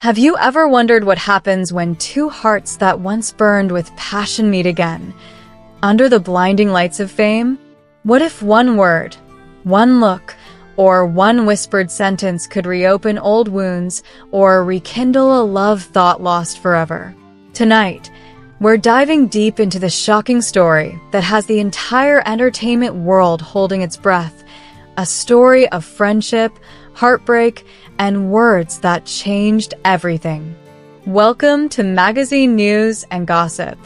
Have you ever wondered what happens when two hearts that once burned with passion meet again, under the blinding lights of fame? What if one word, one look, or one whispered sentence could reopen old wounds or rekindle a love thought lost forever? Tonight, we're diving deep into the shocking story that has the entire entertainment world holding its breath, a story of friendship, heartbreak, and words that changed everything. Welcome to Magazine News and Gossip.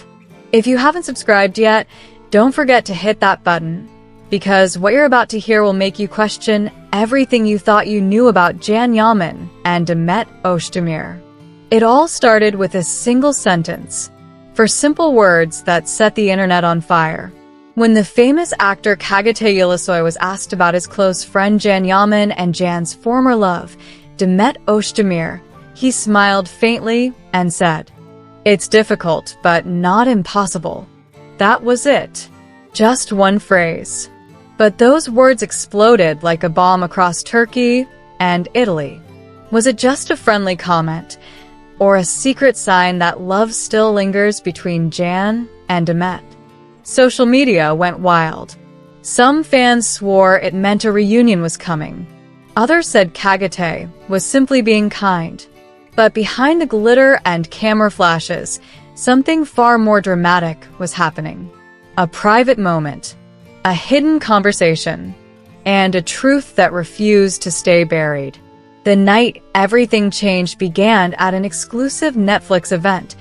If you haven't subscribed yet, don't forget to hit that button, because what you're about to hear will make you question everything you thought you knew about Can Yaman and Demet Özdemir. It all started with a single sentence, for simple words that set the internet on fire. When the famous actor Çağatay was asked about his close friend Can Yaman and Can's former love, Demet Özdemir, he smiled faintly and said, "It's difficult, but not impossible." That was it. Just one phrase. But those words exploded like a bomb across Turkey and Italy. Was it just a friendly comment, or a secret sign that love still lingers between Can and Demet? Social media went wild. Some fans swore it meant a reunion was coming. Others said Çağatay was simply being kind. But behind the glitter and camera flashes, something far more dramatic was happening. A private moment, a hidden conversation, and a truth that refused to stay buried. The night everything changed began at an exclusive Netflix event,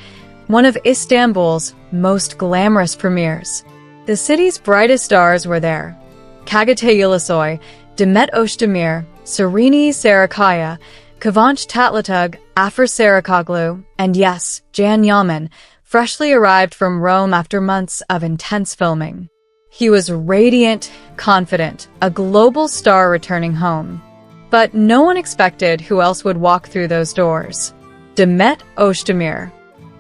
one of Istanbul's most glamorous premieres. The city's brightest stars were there. Çağatay Ulusoy, Demet Özdemir, Serenay Sarıkaya, Kıvanç Tatlıtuğ, Afer Sarıkoglu, and yes, Can Yaman, freshly arrived from Rome after months of intense filming. He was radiant, confident, a global star returning home. But no one expected who else would walk through those doors. Demet Özdemir.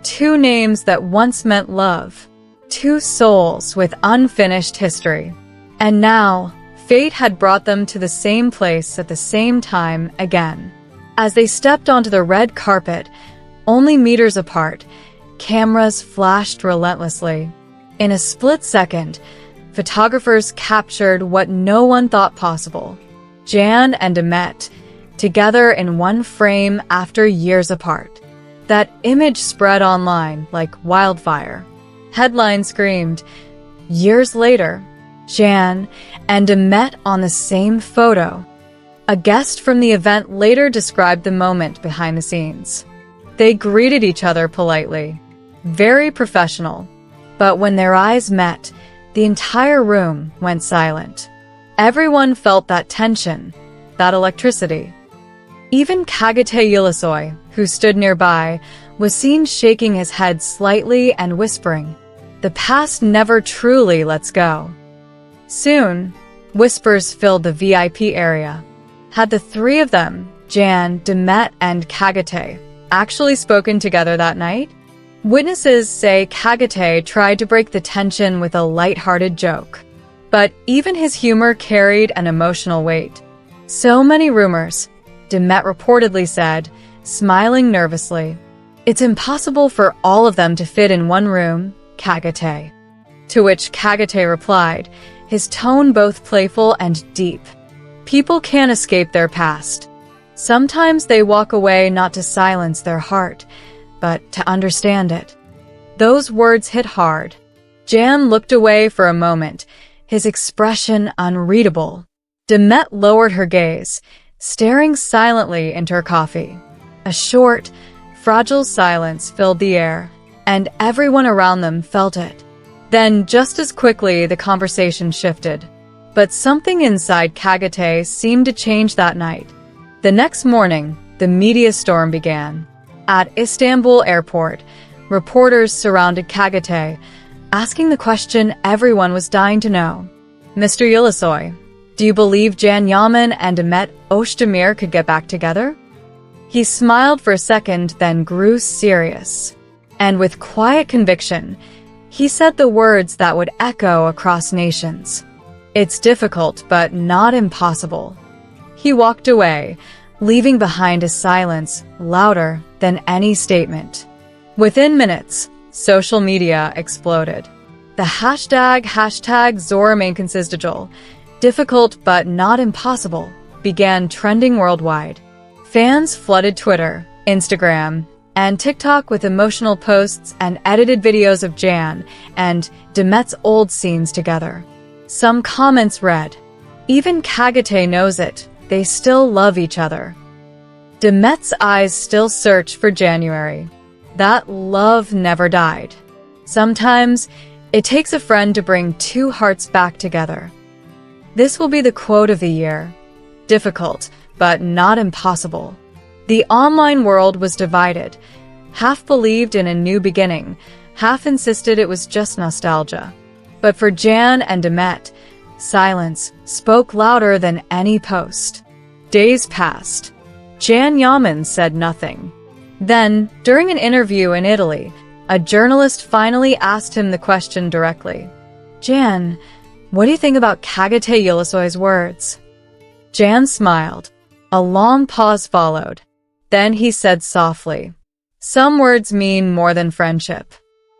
Two names that once meant love. Two souls with unfinished history. And now, fate had brought them to the same place at the same time again. As they stepped onto the red carpet, only meters apart, cameras flashed relentlessly. In a split second, photographers captured what no one thought possible. Can and Demet, together in one frame after years apart. That image spread online like wildfire. Headlines screamed, "Years later, Can and Demet on the same photo." A guest from the event later described the moment behind the scenes. They greeted each other politely, very professional, but when their eyes met, the entire room went silent. Everyone felt that tension, that electricity. Even Çağatay Ulusoy, who stood nearby, was seen shaking his head slightly and whispering, "The past never truly lets go." Soon, whispers filled the VIP area. Had the three of them, Can, Demet, and Çağatay, actually spoken together that night? Witnesses say Çağatay tried to break the tension with a light-hearted joke. But even his humor carried an emotional weight. So many rumors, Demet reportedly said, smiling nervously. "It's impossible for all of them to fit in one room, Çağatay." To which Çağatay replied, his tone both playful and deep. "People can't escape their past. Sometimes they walk away not to silence their heart, but to understand it." Those words hit hard. Can looked away for a moment, his expression unreadable. Demet lowered her gaze, staring silently into her coffee. A short, fragile silence filled the air, and everyone around them felt it. Then, just as quickly, the conversation shifted. But something inside Çağatay seemed to change that night. The next morning, the media storm began. At Istanbul airport, reporters surrounded Çağatay, asking the question everyone was dying to know. "Mr. Ulusoy, do you believe Can Yaman and Demet Özdemir could get back together?" He smiled for a second, then grew serious. And with quiet conviction, he said the words that would echo across nations. "It's difficult, but not impossible." He walked away, leaving behind a silence louder than any statement. Within minutes, social media exploded. The hashtag #ZoRemainConsistent, difficult but not impossible, began trending worldwide. Fans flooded Twitter, Instagram, and TikTok with emotional posts and edited videos of Jan and Demet's old scenes together. Some comments read, "Even Çağatay knows it, they still love each other." Demet's eyes still search for January. That love never died. Sometimes, it takes a friend to bring two hearts back together. This will be the quote of the year. Difficult, but not impossible. The online world was divided. Half believed in a new beginning, half insisted it was just nostalgia. But for Jan and Demet, silence spoke louder than any post. Days passed. Jan Yaman said nothing. Then, during an interview in Italy, a journalist finally asked him the question directly. "Jan, what do you think about Çağatay Ulusoy's words?" Jan smiled. A long pause followed. Then he said softly, "Some words mean more than friendship.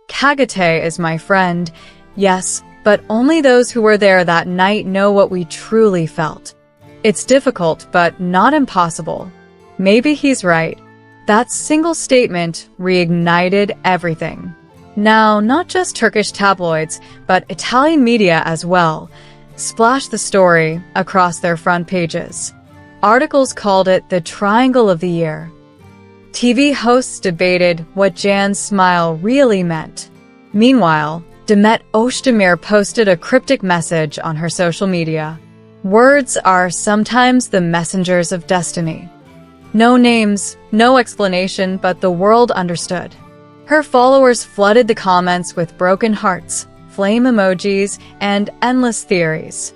Çağatay is my friend, yes, but only those who were there that night know what we truly felt. It's difficult, but not impossible." Maybe he's right. That single statement reignited everything. Now, not just Turkish tabloids, but Italian media as well, splashed the story across their front pages. Articles called it the Triangle of the Year. TV hosts debated what Jan's smile really meant. Meanwhile, Demet Özdemir posted a cryptic message on her social media. Words are sometimes the messengers of destiny. No names, no explanation, but the world understood. Her followers flooded the comments with broken hearts, flame emojis, and endless theories.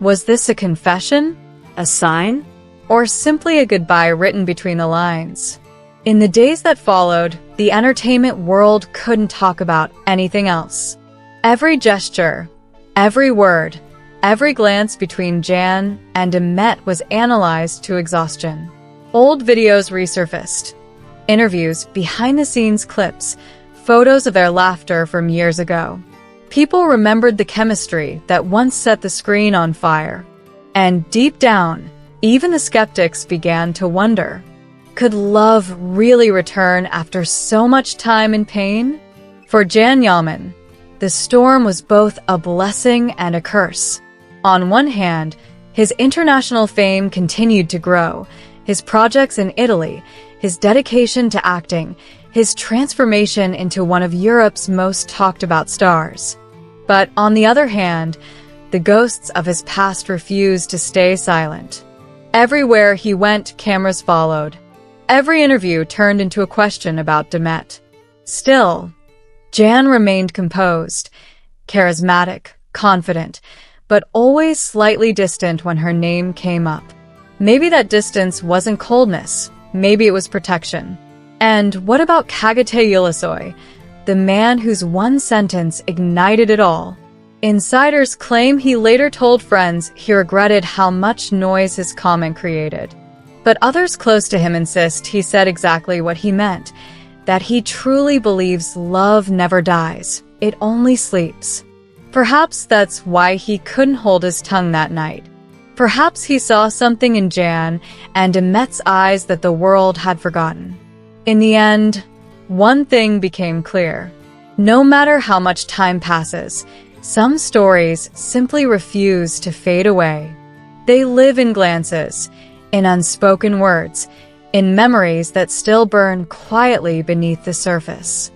Was this a confession? A sign? Or simply a goodbye written between the lines? In the days that followed, the entertainment world couldn't talk about anything else. Every gesture, every word, every glance between Jan and Demet was analyzed to exhaustion. Old videos resurfaced. Interviews, behind-the-scenes clips, photos of their laughter from years ago. People remembered the chemistry that once set the screen on fire. And deep down, even the skeptics began to wonder, could love really return after so much time and pain? For Jan Yaman, the storm was both a blessing and a curse. On one hand, his international fame continued to grow, his projects in Italy, his dedication to acting, his transformation into one of Europe's most talked-about stars. But on the other hand, the ghosts of his past refused to stay silent. Everywhere he went, cameras followed. Every interview turned into a question about Demet. Still, Jan remained composed, charismatic, confident, but always slightly distant when her name came up. Maybe that distance wasn't coldness, maybe it was protection. And what about Çağatay Ulusoy, the man whose one sentence ignited it all? Insiders claim he later told friends he regretted how much noise his comment created. But others close to him insist he said exactly what he meant, that he truly believes love never dies, it only sleeps. Perhaps that's why he couldn't hold his tongue that night. Perhaps he saw something in Jan and Demet's eyes that the world had forgotten. In the end, one thing became clear. No matter how much time passes, some stories simply refuse to fade away. They live in glances, in unspoken words, in memories that still burn quietly beneath the surface.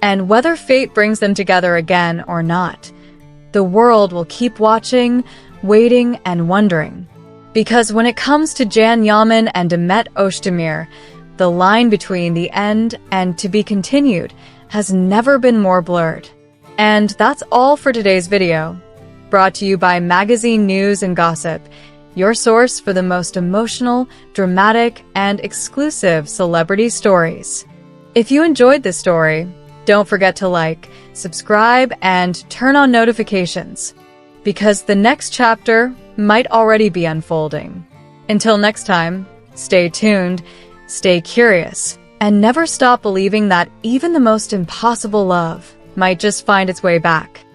And whether fate brings them together again or not, the world will keep watching, waiting, and wondering. Because when it comes to Jan Yaman and Demet Özdemir, the line between the end and to be continued has never been more blurred. And that's all for today's video. Brought to you by Magazine News and Gossip, your source for the most emotional, dramatic, and exclusive celebrity stories. If you enjoyed this story, don't forget to like, subscribe, and turn on notifications, because the next chapter might already be unfolding. Until next time, Stay tuned, stay curious, and never stop believing that even the most impossible love might just find its way back.